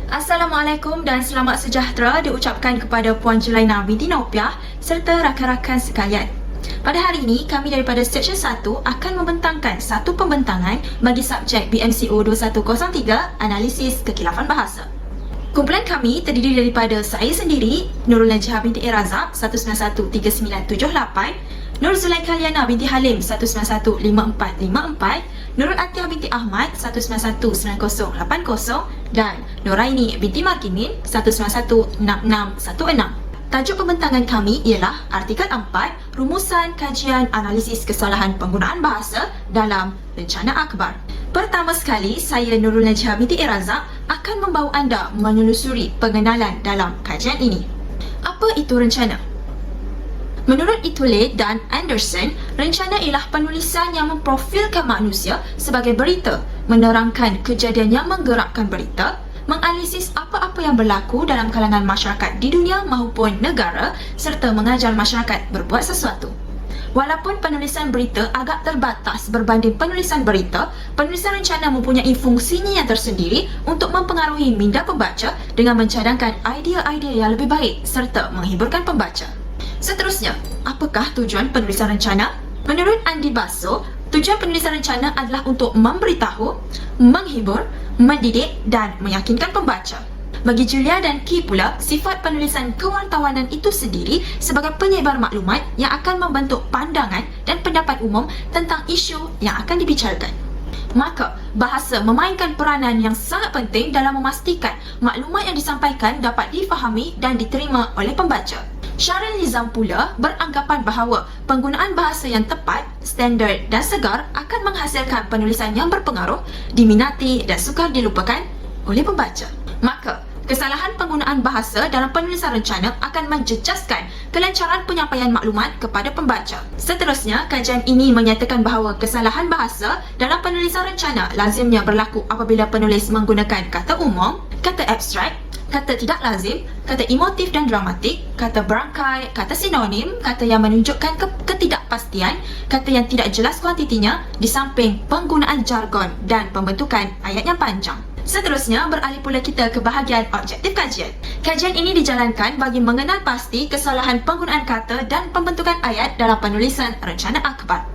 Assalamualaikum dan selamat sejahtera diucapkan kepada Puan Jelaina binti Naupiah serta rakan-rakan sekalian. Pada hari ini, kami daripada Seksyen 1 akan membentangkan satu pembentangan bagi subjek BMCO 2103 Analisis Kekilafan Bahasa. Kumpulan kami terdiri daripada saya sendiri, Nurul Najhah binti Razak 1913978, Nur Zulaikha Liana binti Halim 1915454, Nurul Atiyah binti Ahmad 1919080 dan Nuraini binti Markimin 1916616. Tajuk pembentangan kami ialah Artikel 4, Rumusan Kajian Analisis Kesalahan Penggunaan Bahasa dalam Rencana Akhbar. Pertama sekali, saya Nurul Najhah binti Razak akan membawa anda menelusuri pengenalan dalam kajian ini. Apa itu rencana? Menurut Itolet dan Anderson, rencana ialah penulisan yang memprofilkan manusia sebagai berita, menerangkan kejadian yang menggerakkan berita, menganalisis apa-apa yang berlaku dalam kalangan masyarakat di dunia maupun negara serta mengajar masyarakat berbuat sesuatu. Walaupun penulisan berita agak terbatas berbanding penulisan berita, penulisan rencana mempunyai fungsinya yang tersendiri untuk mempengaruhi minda pembaca dengan mencadangkan idea-idea yang lebih baik serta menghiburkan pembaca. Seterusnya, apakah tujuan penulisan rencana? Menurut Andi Basso, tujuan penulisan rencana adalah untuk memberitahu, menghibur, mendidik dan meyakinkan pembaca. Bagi Julia dan Key pula, sifat penulisan kewartawanan itu sendiri sebagai penyebar maklumat yang akan membentuk pandangan dan pendapat umum tentang isu yang akan dibicarakan. Maka, bahasa memainkan peranan yang sangat penting dalam memastikan maklumat yang disampaikan dapat difahami dan diterima oleh pembaca. Syaril Nizam pula beranggapan bahawa penggunaan bahasa yang tepat, standard dan segar akan menghasilkan penulisan yang berpengaruh, diminati dan sukar dilupakan oleh pembaca. Maka, kesalahan penggunaan bahasa dalam penulisan rencana akan menjejaskan kelancaran penyampaian maklumat kepada pembaca. Seterusnya, kajian ini menyatakan bahawa kesalahan bahasa dalam penulisan rencana lazimnya berlaku apabila penulis menggunakan kata umum, kata abstrak, kata tidak lazim, kata emotif dan dramatik, kata berangkai, kata sinonim, kata yang menunjukkan ketidakpastian, kata yang tidak jelas kuantitinya, di samping penggunaan jargon dan pembentukan ayat yang panjang. Seterusnya, beralih pula kita ke bahagian objektif kajian. Kajian ini dijalankan bagi mengenal pasti kesalahan penggunaan kata dan pembentukan ayat dalam penulisan rencana akhbar.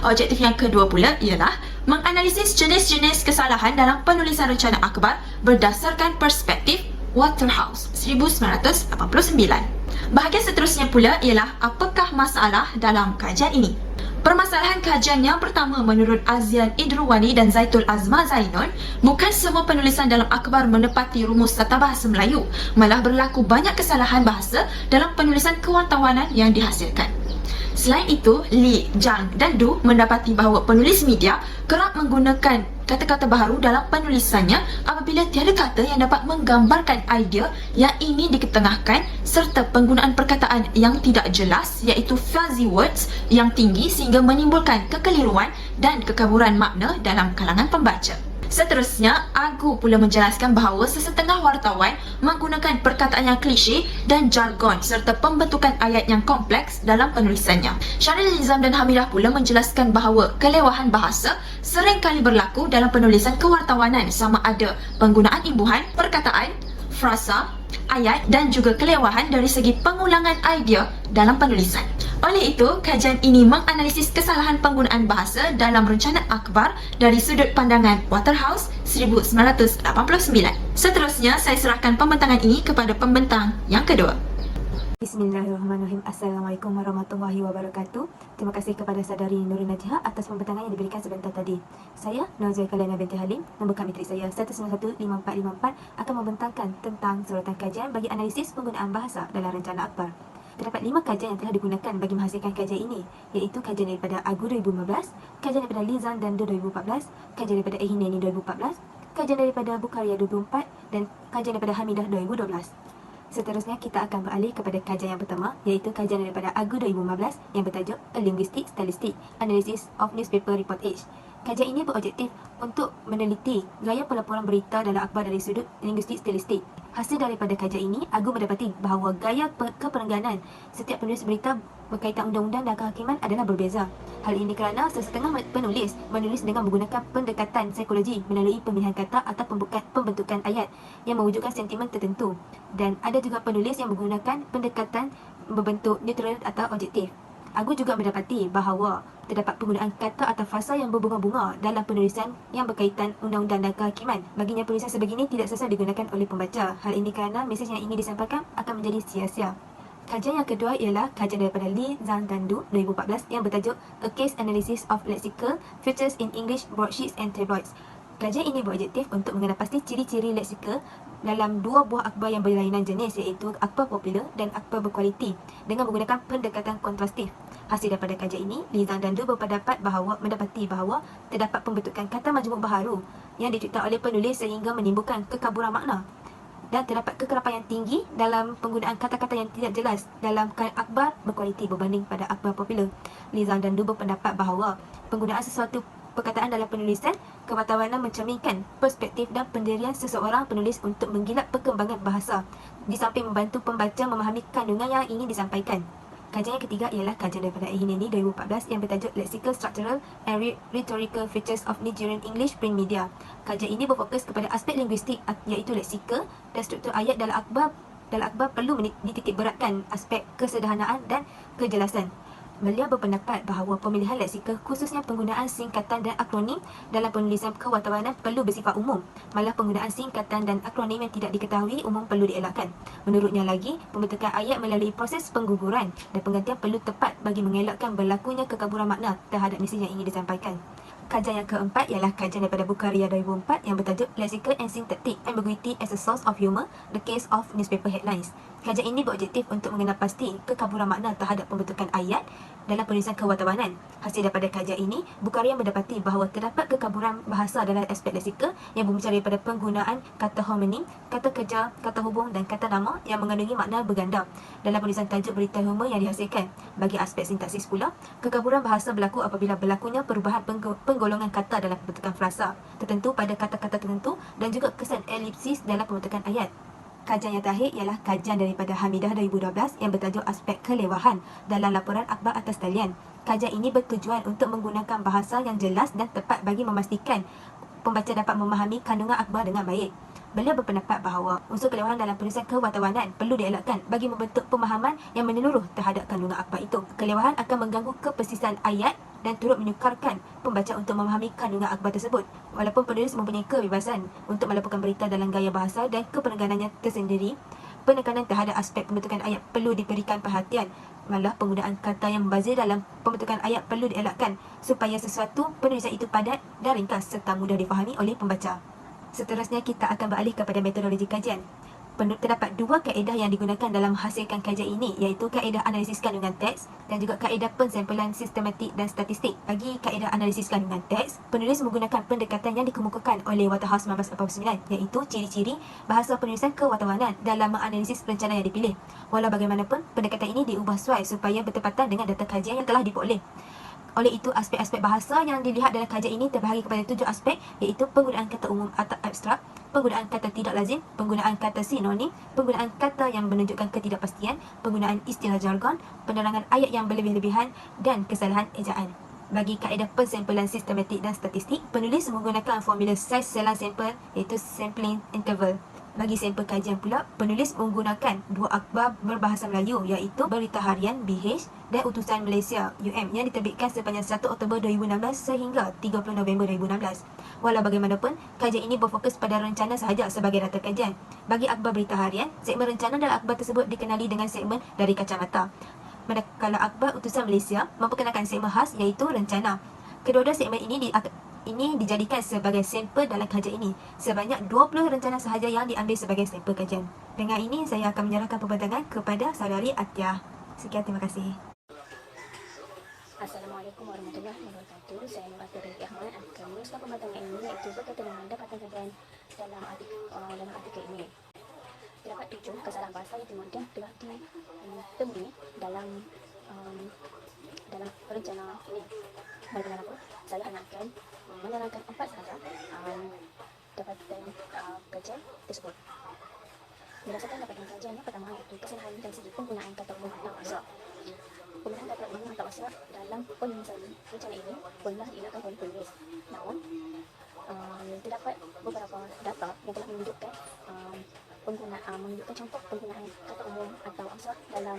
Objektif yang kedua pula ialah menganalisis jenis-jenis kesalahan dalam penulisan rencana akhbar berdasarkan perspektif Waterhouse 1989. Bahagian seterusnya pula ialah apakah masalah dalam kajian ini. Permasalahan kajian yang pertama menurut Azian Idruwani dan Zaitul Azma Zainun, bukan semua penulisan dalam akhbar menepati rumus tata bahasa Melayu, malah berlaku banyak kesalahan bahasa dalam penulisan kewartawanan yang dihasilkan. Selain itu, Lee, Zhang dan Du mendapati bahawa penulis media kerap menggunakan kata-kata baharu dalam penulisannya apabila tiada kata yang dapat menggambarkan idea yang ingin diketengahkan serta penggunaan perkataan yang tidak jelas iaitu fuzzy words yang tinggi sehingga menimbulkan kekeliruan dan kekaburan makna dalam kalangan pembaca. Seterusnya, Agu pula menjelaskan bahawa sesetengah wartawan menggunakan perkataan yang klise dan jargon serta pembentukan ayat yang kompleks dalam penulisannya. Syaril Nizam dan Hamidah pula menjelaskan bahawa kelewahan bahasa sering kali berlaku dalam penulisan kewartawanan sama ada penggunaan imbuhan, perkataan, frasa, ayat dan juga kelewahan dari segi pengulangan idea dalam penulisan. Oleh itu, kajian ini menganalisis kesalahan penggunaan bahasa dalam rencana akhbar dari sudut pandangan Waterhouse 1989. Seterusnya, saya serahkan pembentangan ini kepada pembentang yang kedua. Bismillahirrahmanirrahim. Assalamualaikum warahmatullahi wabarakatuh. Terima kasih kepada saudari Nurul Najhah atas pembentangan yang diberikan sebentar tadi. Saya, Nur Zulaikha Liana binti Halim, nombor kad matrik saya 1915454 akan membentangkan tentang suratan kajian bagi analisis penggunaan bahasa dalam rencana akhbar. Terdapat 5 kajian yang telah digunakan bagi menghasilkan kajian ini, iaitu kajian daripada Agu 2015, kajian daripada Lizan dan Du 2014, kajian daripada Ehineni 2014, kajian daripada Bukaria 2004 dan kajian daripada Hamidah 2012. Seterusnya, kita akan beralih kepada kajian yang pertama, iaitu kajian daripada Agu 2015 yang bertajuk A Linguistic Stylistic Analysis of Newspaper Report Age. Kajian ini berobjektif untuk meneliti gaya pelaporan berita dalam akhbar dari sudut linguistik stilistik. Hasil daripada kajian ini, Agu mendapati bahawa gaya keperengganan setiap penulis berita berkaitan undang-undang dan kehakiman adalah berbeza. Hal ini kerana sesetengah penulis menulis dengan menggunakan pendekatan psikologi melalui pemilihan kata atau pembentukan ayat yang mewujudkan sentimen tertentu, dan ada juga penulis yang menggunakan pendekatan berbentuk neutral atau objektif. Aku juga mendapati bahawa terdapat penggunaan kata atau frasa yang berbunga-bunga dalam penulisan yang berkaitan undang-undang dan kehakiman. Baginya penulisan sebegini tidak selesai digunakan oleh pembaca. Hal ini kerana mesej yang ingin disampaikan akan menjadi sia-sia. Kajian yang kedua ialah kajian daripada Lee Zhang dan Du 2014 yang bertajuk A Case Analysis of Lexical Features in English Broadsheets and Tabloids. Kajian ini berobjektif untuk mengenal pasti ciri-ciri leksikal dalam dua buah akhbar yang berlainan jenis, iaitu akhbar popular dan akhbar berkualiti, dengan menggunakan pendekatan kontrastif. Hasil daripada kajian ini, Lee Zhang dan Du mendapati bahawa terdapat pembentukan kata majmuk baharu yang dicipta oleh penulis sehingga menimbulkan kekaburan makna, dan terdapat kekerapan yang tinggi dalam penggunaan kata-kata yang tidak jelas dalam akhbar berkualiti berbanding pada akhbar popular. Lee Zhang dan Du berpendapat bahawa penggunaan sesuatu perkataan dalam penulisan kewartawanan mencerminkan perspektif dan pendirian seseorang penulis untuk menggilap perkembangan bahasa, di samping membantu pembaca memahami kandungan yang ingin disampaikan. Kajian yang ketiga ialah kajian daripada Ehineni 2014 yang bertajuk Lexical Structural and Rhetorical Features of Nigerian English Print Media. Kajian ini berfokus kepada aspek linguistik iaitu leksikal dan struktur ayat dalam akhbar perlu dititik beratkan aspek kesederhanaan dan kejelasan. Beliau berpendapat bahawa pemilihan leksikal khususnya penggunaan singkatan dan akronim dalam penulisan kewartawanan perlu bersifat umum. Malah penggunaan singkatan dan akronim yang tidak diketahui umum perlu dielakkan. Menurutnya lagi, pembentukan ayat melalui proses pengguguran dan penggantian perlu tepat bagi mengelakkan berlakunya kekaburan makna terhadap mesej yang ingin disampaikan. Kajian yang keempat ialah kajian daripada Bukaria 2004 yang bertajuk Lexical and Syntactic Ambiguity as a Source of Humor, The Case of Newspaper Headlines. Kajian ini berobjektif untuk mengenal pasti kekaburan makna terhadap pembentukan ayat dalam penulisan kewartawanan. Hasil daripada kajian ini, Bukaria mendapati bahawa terdapat kekaburan bahasa dalam aspek leksikal yang berbicara daripada penggunaan kata homonim, kata kerja, kata hubung dan kata nama yang mengandungi makna berganda dalam penulisan tajuk berita humor yang dihasilkan. Bagi aspek sintaksis pula, kekaburan bahasa berlaku apabila berlakunya perubahan penggolongan kata dalam pembentukan frasa tertentu pada kata-kata tertentu dan juga kesan elipsis dalam pembentukan ayat. Kajian yang terakhir ialah kajian daripada Hamidah 2012 yang bertajuk aspek kelewahan dalam laporan akhbar atas talian. Kajian ini bertujuan untuk menggunakan bahasa yang jelas dan tepat bagi memastikan pembaca dapat memahami kandungan akhbar dengan baik. Beliau berpendapat bahawa unsur kelewahan dalam penulisan kewartawanan perlu dielakkan bagi membentuk pemahaman yang menyeluruh terhadap kandungan akhbar itu. Kelewahan akan mengganggu kepersisan ayat dan turut menyukarkan pembaca untuk memahami kandungan akhbar tersebut. Walaupun penulis mempunyai kebebasan untuk melaporkan berita dalam gaya bahasa dan kepeneganannya tersendiri, penekanan terhadap aspek pembentukan ayat perlu diberikan perhatian. Malah penggunaan kata yang membazir dalam pembentukan ayat perlu dielakkan supaya sesuatu penulisan itu padat dan ringkas serta mudah difahami oleh pembaca. Seterusnya kita akan beralih kepada metodologi kajian. Terdapat dua kaedah yang digunakan dalam menghasilkan kajian ini, iaitu kaedah analisis kandungan teks dan juga kaedah pensampulan sistematik dan statistik. Bagi kaedah analisis kandungan teks, penulis menggunakan pendekatan yang dikemukakan oleh Waterhouse 1989, iaitu ciri-ciri bahasa penulisan kewartawanan dalam menganalisis rencana yang dipilih. Walau bagaimanapun, pendekatan ini diubah sesuai supaya bertepatan dengan data kajian yang telah diperoleh. Oleh itu, aspek-aspek bahasa yang dilihat dalam kajian ini terbahagi kepada 7 aspek, iaitu penggunaan kata umum atau abstrak, penggunaan kata tidak lazim, penggunaan kata sinonim, penggunaan kata yang menunjukkan ketidakpastian, penggunaan istilah jargon, penerangan ayat yang berlebih-lebihan, dan kesalahan ejaan. Bagi kaedah pensampulan sistematik dan statistik, penulis menggunakan formula saiz selang sampel, iaitu sampling interval. Bagi sampel kajian pula, penulis menggunakan dua akhbar berbahasa Melayu, iaitu Berita Harian BH dan Utusan Malaysia UM yang diterbitkan sepanjang 1 Oktober 2016 sehingga 30 November 2016. Walau bagaimanapun, kajian ini berfokus pada rencana sahaja sebagai data kajian. Bagi akhbar Berita Harian, segmen rencana dalam akhbar tersebut dikenali dengan segmen dari kacamata. Manakala akhbar Utusan Malaysia memperkenalkan segmen khas, iaitu rencana. Kedua-dua segmen ini dijadikan sebagai sampel dalam kajian ini. Sebanyak 20 rencana sahaja yang diambil sebagai sampel kajian. Dengan ini, saya akan menyerahkan pembentangan kepada saudari Atia. Sekian, terima kasih. Assalamualaikum warahmatullahi wabarakatuh. Saya Nur Atia binti Ahmad akan meneruskan pembentangan ini, iaitu berkaitan dengan dapatan kajian dalam artikel ini. Terdapat 7 kesalahan bahasa yang telah ditemui dalam rencana ini. Bagaimanapun, saya akan menerangkan 4 sahaja dapatan kajian tersebut. Berdasarkan dapatan kajian yang pertama, iaitu kesalahan dari segi penggunaan kata umum atau bahasa. Penggunaan kata umum atau asal dalam penyusunan rencana ini pernah dilakukan oleh penulis. Namun, terdapat beberapa data yang telah menunjukkan menunjukkan contoh penggunaan kata umum atau asal dalam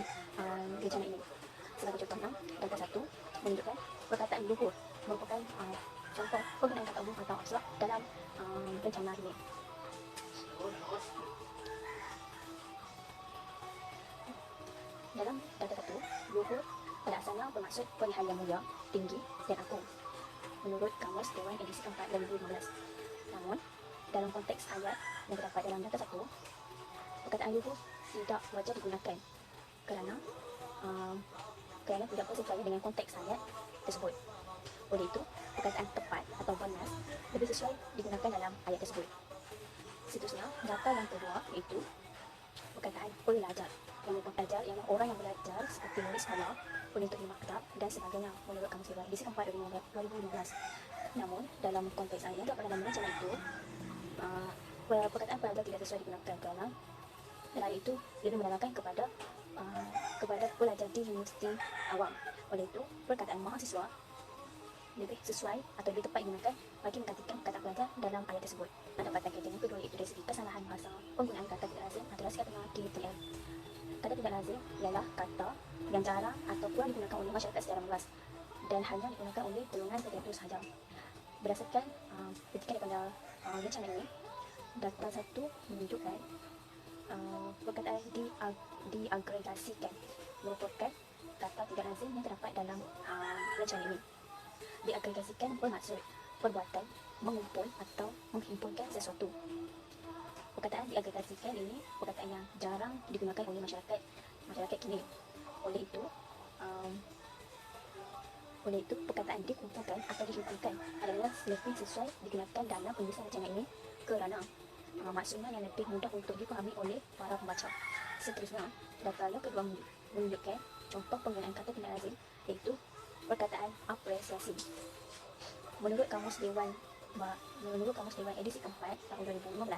rencana ini. Sebagai contohnya, data 1 menunjukkan perkataan luhur merupakan contoh penggunaan kata umum atau asal dalam rencana ini. Dalam data 1, luhur pada asalnya bermaksud perihal yang mulia, tinggi, dan agung menurut Kamus Dewan edisi keempat 2015. Namun, dalam konteks ayat yang terdapat dalam data 1, perkataan luhur tidak wajar digunakan kerana tidak sesuai dengan konteks ayat tersebut. Oleh itu, perkataan tepat atau benar lebih sesuai digunakan dalam ayat tersebut. Seterusnya, data yang kedua iaitu perkataan pelajar. Yang pelajar ialah orang yang belajar seperti murid sekolah, penuntut di maktab dan sebagainya menurut Kamus Dewan edisi keempat 2015. Namun, dalam konteks ayat atau dalam rencana itu, perkataan pelajar tidak sesuai digunakan kerana dalam ayat itu lebih menerangkan kepada pelajar di universiti awam. Oleh itu, perkataan mahasiswa lebih sesuai atau lebih tepat digunakan bagi menggantikan kata pelajar dalam ayat tersebut. Pendapatan kajian yang kedua iaitu dari segi kesalahan bahasa penggunaan kata tidak lazim adalah sekatnya KTM. Kata tidak lazim ialah kata yang jarang atau kurang digunakan oleh masyarakat secara luas dan hanya digunakan oleh golongan tertentu sahaja. Berdasarkan petikan daripada rencana ini, data 1 menunjukkan perkataan diagregasikan merupakan kata tidak lazim yang terdapat dalam rencana ini. Diagregasikan bermaksud perbuatan mengumpul atau menghimpunkan sesuatu. Perkataan diagregasikan ini perkataan yang jarang digunakan oleh masyarakat kini. Oleh itu perkataan dikumpulkan atau dihimpunkan adalah lebih sesuai digunakan dalam penulisan rencana ini kerana maksudnya yang lebih mudah untuk dipahami oleh para pembaca. Seterusnya, data yang kedua menunjukkan contoh penggunaan kata tidak lazim iaitu perkataan apresiasi. Menurut Kamus Dewan edisi keempat tahun 2015,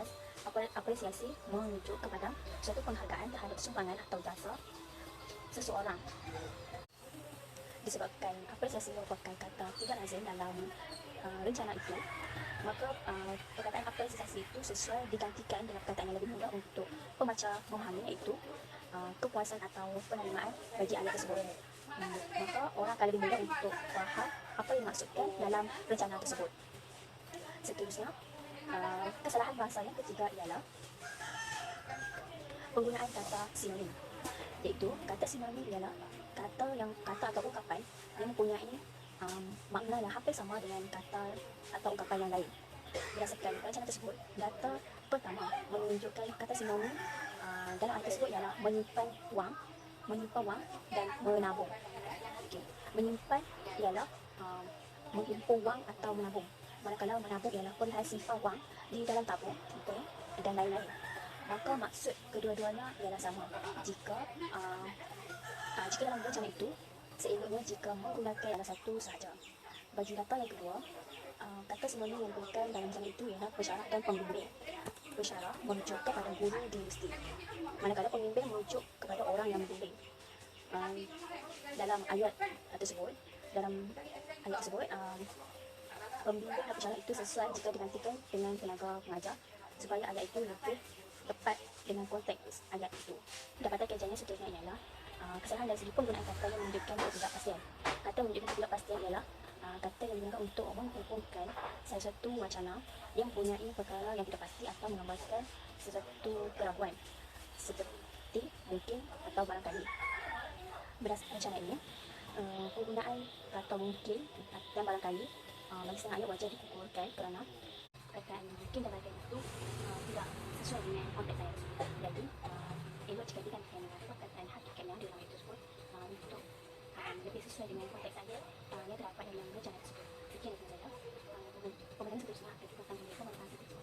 apresiasi merujuk kepada suatu penghargaan terhadap sumbangan atau jasa seseorang. Disebabkan apresiasi merupakan kata tidak lazim dalam rencana itu, maka perkataan apresiasi itu sesuai digantikan dengan perkataan yang lebih mudah untuk pembaca memahami iaitu kepuasan atau penerimaan bagi ayat tersebut. Maka orang akan lebih mudah untuk faham apa yang dimaksudkan dalam rencana tersebut. Seterusnya, kesalahan bahasa yang ketiga ialah penggunaan kata sinonim. Iaitu kata sinonim ialah kata atau ungkapan yang mempunyai makna yang hampir sama dengan kata atau ungkapan yang lain. Berdasarkan rencana tersebut, data pertama menunjukkan kata sinonim dalam ayat tersebut ialah menyimpan wang dan menabung. Menyimpan ialah menghimpun wang atau menabung, manakala menabung ialah perihal simpan wang di dalam tabung, bank dan lain-lain. Maka maksud kedua-duanya ialah sama. Jika dalam rencana itu, seeloknya jika menggunakan ialah satu sahaja. Bagi data yang kedua, kata sinonim yang digunakan dalam rencana itu ialah pensyarah dan pembimbing. Pensyarah merujuk kepada guru di universiti, manakala pembimbing merujuk kepada orang yang membimbing. Dalam ayat tersebut, pembimbing dan pensyarah itu sesuai jika digantikan dengan tenaga pengajar supaya ayat itu lebih tepat dengan konteks ayat itu. Dapatan kajiannya seterusnya ialah kesalahan dari segi penggunaan kata yang menunjukkan ketidakpastian. Kata menunjukkan ketidakpastian ialah kata yang digunakan untuk menghubungkan sesuatu wacana yang mempunyai perkara yang tidak pasti atau menggambarkan sesuatu keraguan seperti mungkin atau barangkali. Berdasarkan rencana ini, penggunaan kata mungkin dan barangkali bagi setengah ayat wajar dikukuhkan kerana perkataan mungkin dan barangkali itu tidak sesuai dengan konteks ayat. Jadi, elok jika digantikan dengan perkataan hakikat yang dalam ayat tersebut untuk lebih sesuai dengan konteks ayat yang terdapat dalam rencana tersebut. Sekian dari saya. Kemudian seterusnya akan kita tanggung pemerintahan seterusnya.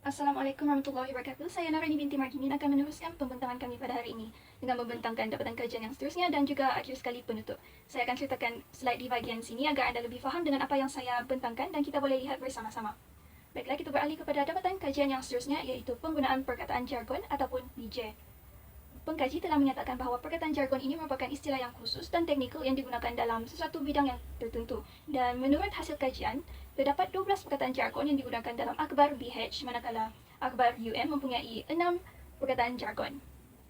Assalamualaikum warahmatullahi wabarakatuh. Saya Narani binti Markimin akan meneruskan pembentangan kami pada hari ini dengan membentangkan dapatan kajian yang seterusnya dan juga akhir sekali penutup. Saya akan ceritakan slide di bahagian sini agar anda lebih faham dengan apa yang saya bentangkan dan kita boleh lihat bersama-sama. Baiklah, kita beralih kepada dapatan kajian yang seterusnya iaitu penggunaan perkataan jargon ataupun DJ. pengkaji telah menyatakan bahawa perkataan jargon ini merupakan istilah yang khusus dan teknikal yang digunakan dalam sesuatu bidang yang tertentu. Dan menurut hasil kajian, terdapat 12 perkataan jargon yang digunakan dalam akhbar BH, manakala akhbar UM mempunyai 6 perkataan jargon.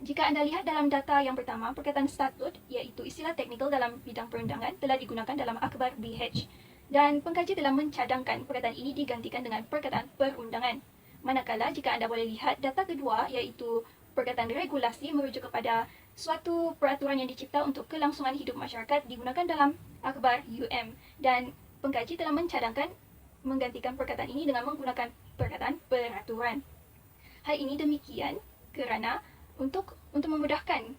Jika anda lihat dalam data yang pertama, perkataan statut, iaitu istilah teknikal dalam bidang perundangan, telah digunakan dalam akhbar BH. Dan pengkaji telah mencadangkan perkataan ini digantikan dengan perkataan perundangan. Manakala jika anda boleh lihat data kedua, iaitu perkataan regulasi merujuk kepada suatu peraturan yang dicipta untuk kelangsungan hidup masyarakat digunakan dalam akhbar UM, dan pengkaji telah mencadangkan menggantikan perkataan ini dengan menggunakan perkataan peraturan. Hal ini demikian kerana untuk memudahkan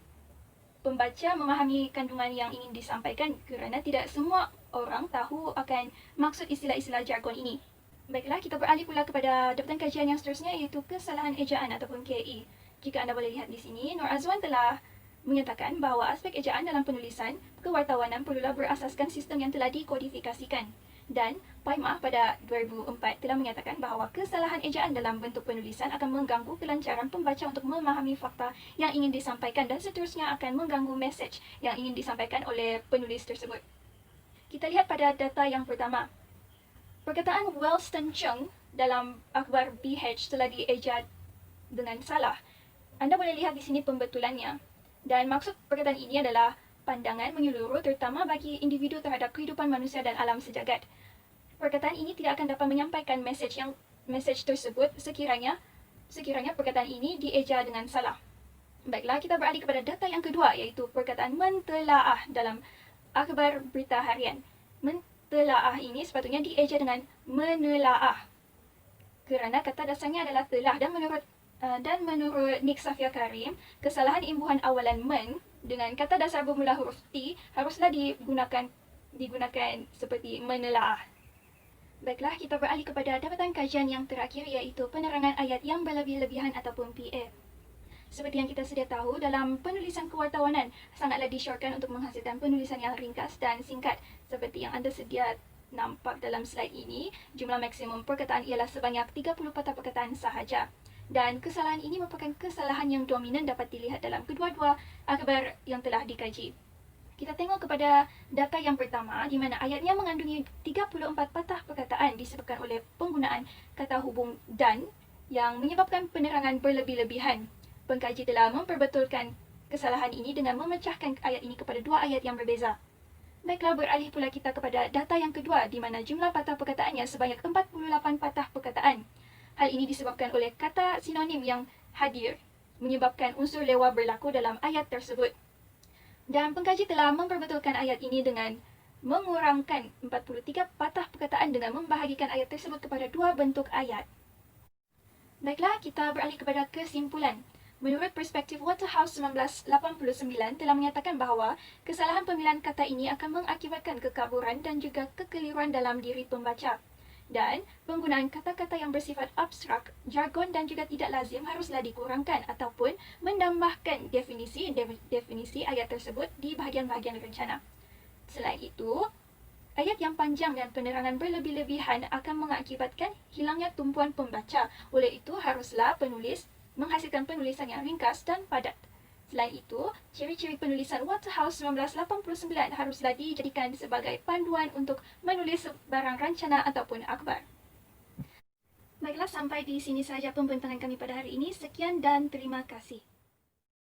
pembaca memahami kandungan yang ingin disampaikan, kerana tidak semua orang tahu akan maksud istilah-istilah jargon ini. Baiklah, kita beralih pula kepada dapatan kajian yang seterusnya, iaitu kesalahan ejaan ataupun KE. Jika anda boleh lihat di sini, Nur Azwan telah menyatakan bahawa aspek ejaan dalam penulisan kewartawanan perlulah berasaskan sistem yang telah dikodifikasikan. Dan Paimah pada 2004 telah menyatakan bahawa kesalahan ejaan dalam bentuk penulisan akan mengganggu kelancaran pembaca untuk memahami fakta yang ingin disampaikan dan seterusnya akan mengganggu mesej yang ingin disampaikan oleh penulis tersebut. Kita lihat pada data yang pertama. Perkataan Wellston Chung dalam akhbar BH telah dieja dengan salah. Anda boleh lihat di sini pembetulannya. Dan maksud perkataan ini adalah pandangan menyeluruh terutama bagi individu terhadap kehidupan manusia dan alam sejagat. Perkataan ini tidak akan dapat menyampaikan mesej tersebut sekiranya perkataan ini dieja dengan salah. Baiklah, kita beralih kepada data yang kedua, iaitu perkataan mentelaah dalam akhbar berita harian. Mentelaah ini sepatutnya dieja dengan menelaah, kerana kata dasarnya adalah telah, dan menurut Nik Safia Karim, kesalahan imbuhan awalan men dengan kata dasar bermula huruf T haruslah digunakan seperti menelaah. Baiklah, kita beralih kepada dapatan kajian yang terakhir, iaitu penerangan ayat yang berlebih-lebihan ataupun PA. Seperti yang kita sedia tahu, dalam penulisan kewartawanan sangatlah disyorkan untuk menghasilkan penulisan yang ringkas dan singkat. Seperti yang anda sedia nampak dalam slide ini, jumlah maksimum perkataan ialah sebanyak 30 patah perkataan sahaja. Dan kesalahan ini merupakan kesalahan yang dominan dapat dilihat dalam kedua-dua akhbar yang telah dikaji. Kita tengok kepada data yang pertama, di mana ayatnya mengandungi 34 patah perkataan disebabkan oleh penggunaan kata hubung dan yang menyebabkan penerangan berlebih-lebihan. Pengkaji telah memperbetulkan kesalahan ini dengan memecahkan ayat ini kepada dua ayat yang berbeza. Baiklah, beralih pula kita kepada data yang kedua, di mana jumlah patah perkataannya sebanyak 48 patah perkataan. Hal ini disebabkan oleh kata sinonim yang hadir, menyebabkan unsur lewa berlaku dalam ayat tersebut. Dan pengkaji telah memperbetulkan ayat ini dengan mengurangkan 43 patah perkataan dengan membahagikan ayat tersebut kepada dua bentuk ayat. Baiklah, kita beralih kepada kesimpulan. Menurut perspektif Waterhouse 1989 telah menyatakan bahawa kesalahan pemilihan kata ini akan mengakibatkan kekaburan dan juga kekeliruan dalam diri pembaca. Dan penggunaan kata-kata yang bersifat abstrak, jargon dan juga tidak lazim haruslah dikurangkan ataupun menambahkan definisi ayat tersebut di bahagian-bahagian rencana. Selain itu, ayat yang panjang dan penerangan berlebih-lebihan akan mengakibatkan hilangnya tumpuan pembaca. Oleh itu, haruslah penulis menghasilkan penulisan yang ringkas dan padat. Selain itu, ciri-ciri penulisan Waterhouse 1989 haruslah dijadikan sebagai panduan untuk menulis sebarang rancana ataupun akhbar. Baiklah, sampai di sini sahaja pembentangan kami pada hari ini. Sekian dan terima kasih.